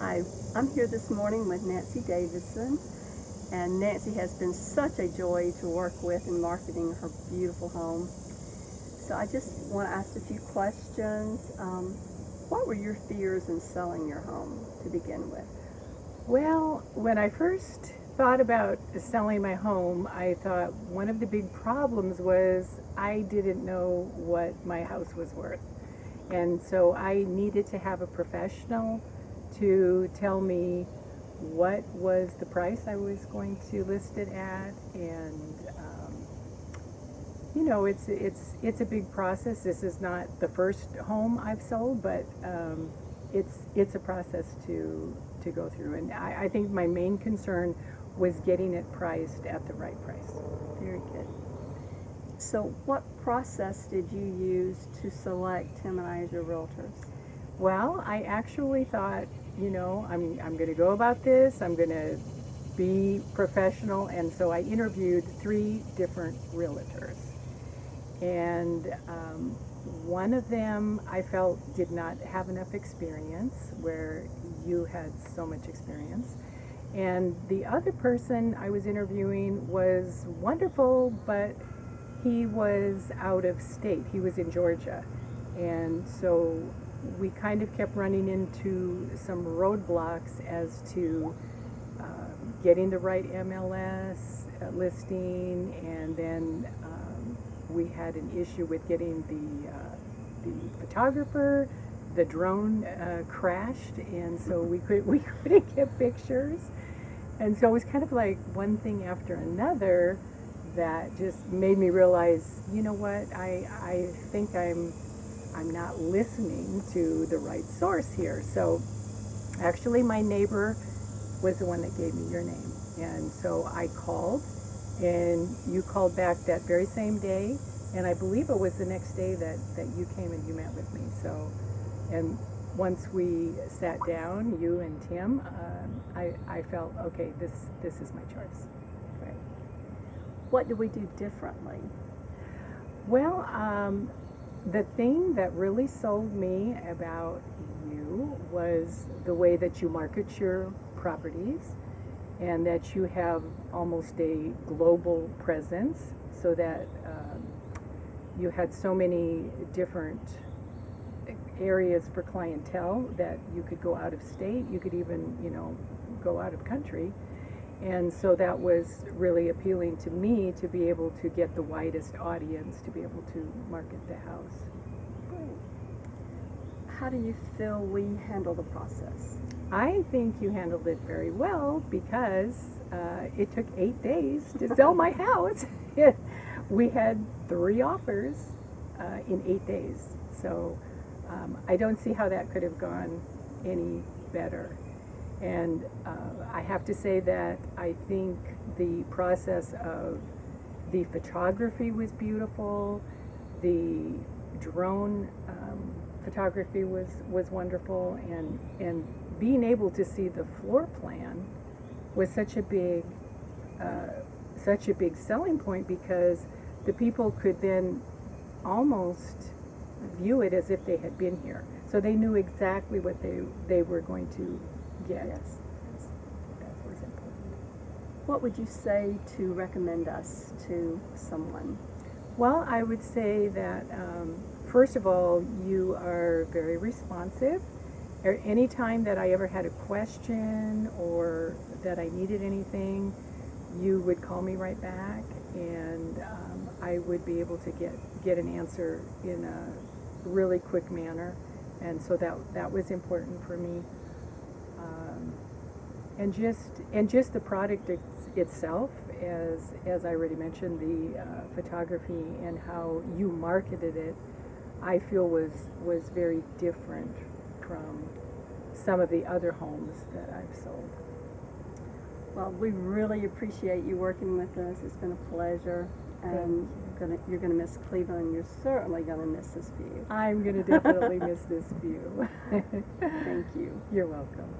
I'm here this morning with Nancy Davidson, and Nancy has been such a joy to work with in marketing her beautiful home. So I just want to ask a few questions. What were your fears in selling your home to begin with? Well, when I first thought about selling my home, I thought one of the big problems was I didn't know what my house was worth. And so I needed to have a professional to tell me what was the price I was going to list it at, and you know, it's a big process. This is not the first home I've sold, but it's a process to go through. And I think my main concern was getting it priced at the right price. Very good. So what process did you use to select him and I as your realtors? Well, I actually thought, you know, I'm going to go about this. I'm going to be professional, and so I interviewed 3 different realtors. And one of them I felt did not have enough experience, where you had so much experience. And the other person I was interviewing was wonderful, but he was out of state. He was in Georgia. And so we kind of kept running into some roadblocks as to getting the right MLS listing, and then we had an issue with getting the photographer. The drone crashed, and so we couldn't get pictures. And so it was kind of like one thing after another that just made me realize, you know what, I think I'm not listening to the right source here. So actually my neighbor was the one that gave me your name. And so I called, and you called back that very same day, and I believe it was the next day that you came and you met with me. So, and once we sat down, you and Tim, I felt, okay, this is my choice. Right. What do we do differently? Well, the thing that really sold me about you was the way that you market your properties, and that you have almost a global presence, so that you had so many different areas for clientele that you could go out of state, you could even, you know, go out of country. And so that was really appealing to me, to be able to get the widest audience, to be able to market the house. How do you feel we handle the process? I think you handled it very well, because it took 8 days to sell my house. We had 3 offers in 8 days. So I don't see how that could have gone any better. And I have to say that I think the process of the photography was beautiful. The drone photography was wonderful, and being able to see the floor plan was such a big selling point, because the people could then almost view it as if they had been here. So they knew exactly what they were going to get. Yes. That was important. What would you say to recommend us to someone? Well, I would say that first of all, you are very responsive. Anytime that I ever had a question or that I needed anything, you would call me right back, and I would be able to get an answer in a really quick manner. And so that was important for me. And just the product itself, as I already mentioned, the photography and how you marketed it, I feel was very different from some of the other homes that I've sold. Well, we really appreciate you working with us. It's been a pleasure. And you're gonna miss Cleveland. You're certainly gonna miss this view. I'm gonna definitely miss this view. Thank you. You're welcome.